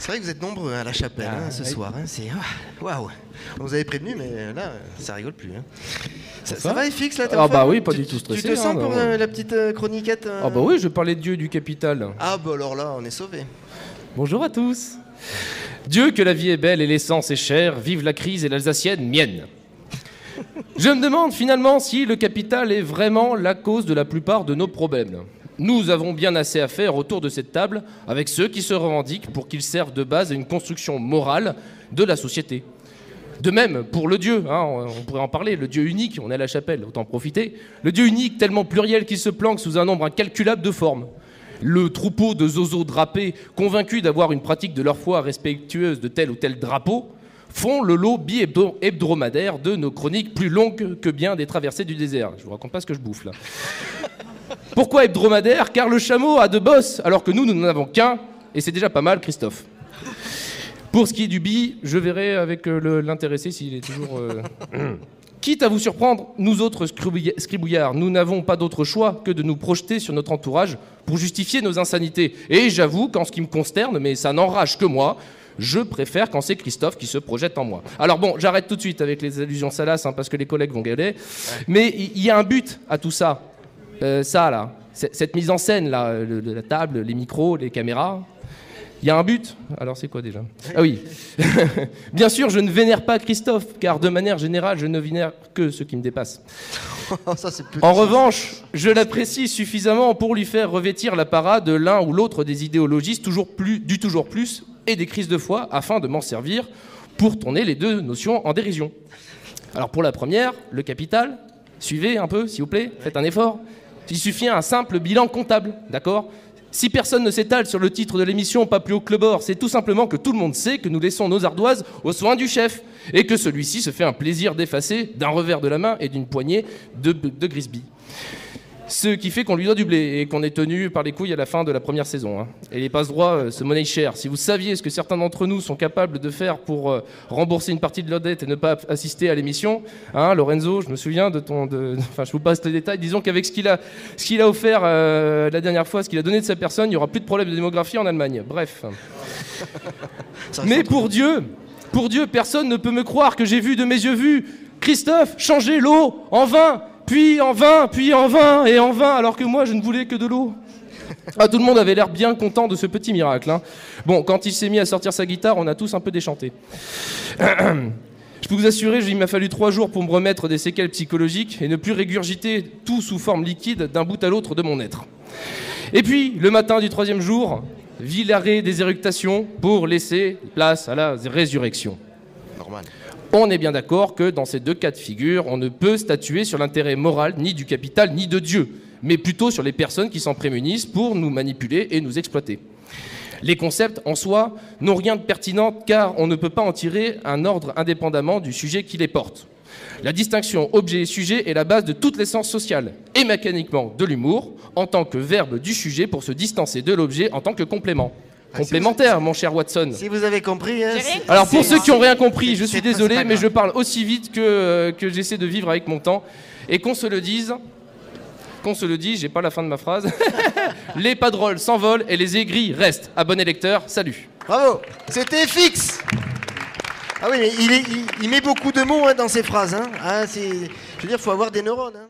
C'est vrai que vous êtes nombreux à la chapelle ce soir. Hein, c'est waouh. On vous avait prévenu, mais là, ça rigole plus. Hein. Ça va, FX là? Ah bah oui, pas du tout stressé. Tu te sens pour la petite chroniquette Ah bah oui, je parlais de Dieu et du capital. Ah bah alors là, on est sauvés. Bonjour à tous. Dieu, que la vie est belle et l'essence est chère, vive la crise et l'alsacienne mienne. Je me demande finalement si le capital est vraiment la cause de la plupart de nos problèmes. Nous avons bien assez à faire autour de cette table avec ceux qui se revendiquent pour qu'ils servent de base à une construction morale de la société. De même, pour le Dieu, on pourrait en parler, le Dieu unique, on est à la chapelle, autant en profiter. Le Dieu unique tellement pluriel qu'il se planque sous un nombre incalculable de formes. Le troupeau de zozos drapés, convaincus d'avoir une pratique de leur foi respectueuse de tel ou tel drapeau, font le lot bi-hebdomadaire de nos chroniques plus longues que bien des traversées du désert. Je vous raconte pas ce que je bouffe là. Pourquoi hebdomadaire? Car le chameau a deux bosses, alors que nous n'en avons qu'un, et c'est déjà pas mal, Christophe. Pour ce qui est du bi, je verrai avec l'intéressé s'il est toujours... Quitte à vous surprendre, nous autres scribouillards, nous n'avons pas d'autre choix que de nous projeter sur notre entourage pour justifier nos insanités. Et j'avoue qu'en ce qui me consterne, mais ça n'enrage que moi, je préfère quand c'est Christophe qui se projette en moi. Alors bon, j'arrête tout de suite avec les allusions salaces, parce que les collègues vont gueuler. Ouais. Mais il y a un but à tout ça. Cette mise en scène, là, la table, les micros, les caméras... Il y a un but. Alors c'est quoi déjà? Ah oui. Bien sûr, je ne vénère pas Christophe, car de manière générale, je ne vénère que ceux qui me dépassent. En revanche, je l'apprécie suffisamment pour lui faire revêtir l'apparat de l'un ou l'autre des idéologistes toujours plus et des crises de foi, afin de m'en servir pour tourner les deux notions en dérision. Alors pour la première, le capital, suivez un peu, s'il vous plaît, faites un effort. Il suffit un simple bilan comptable, d'accord ? Si personne ne s'étale sur le titre de l'émission Pas plus haut que le bord, c'est tout simplement que tout le monde sait que nous laissons nos ardoises aux soins du chef et que celui-ci se fait un plaisir d'effacer d'un revers de la main et d'une poignée de Grisby. Ce qui fait qu'on lui doit du blé et qu'on est tenu par les couilles à la fin de la première saison. Et les passe-droits se monnaient cher. Si vous saviez ce que certains d'entre nous sont capables de faire pour rembourser une partie de leur dette et ne pas assister à l'émission, Lorenzo, je me souviens je vous passe les détails. Disons qu'avec ce qu'il a offert la dernière fois, ce qu'il a donné de sa personne, il n'y aura plus de problème de démographie en Allemagne. Bref. Mais pour Dieu, personne ne peut me croire que j'ai vu de mes yeux vus Christophe changer l'eau en vin. Puis en vin, puis en vin, et en vin, alors que moi, je ne voulais que de l'eau. Tout le monde avait l'air bien content de ce petit miracle. Bon, quand il s'est mis à sortir sa guitare, on a tous un peu déchanté. Je peux vous assurer, il m'a fallu 3 jours pour me remettre des séquelles psychologiques et ne plus régurgiter tout sous forme liquide d'un bout à l'autre de mon être. Et puis, le matin du 3e jour, vil arrêt des éructations pour laisser place à la résurrection. Normal. On est bien d'accord que dans ces deux cas de figure, on ne peut statuer sur l'intérêt moral ni du capital ni de Dieu, mais plutôt sur les personnes qui s'en prémunissent pour nous manipuler et nous exploiter. Les concepts en soi n'ont rien de pertinent car on ne peut pas en tirer un ordre indépendamment du sujet qui les porte. La distinction objet et sujet est la base de toute l'essence sociale et mécaniquement de l'humour en tant que verbe du sujet pour se distancer de l'objet en tant que complément. Complémentaire, mon cher Watson. Si vous avez compris... Alors pour ceux qui n'ont rien compris, je suis désolé, mais je parle aussi vite que j'essaie de vivre avec mon temps. Et qu'on se le dise, j'ai pas la fin de ma phrase, les padroles s'envolent et les aigris restent. À bon électeur, salut. Bravo, c'était FX. Ah oui, mais il met beaucoup de mots dans ses phrases. Je veux dire, il faut avoir des neurones.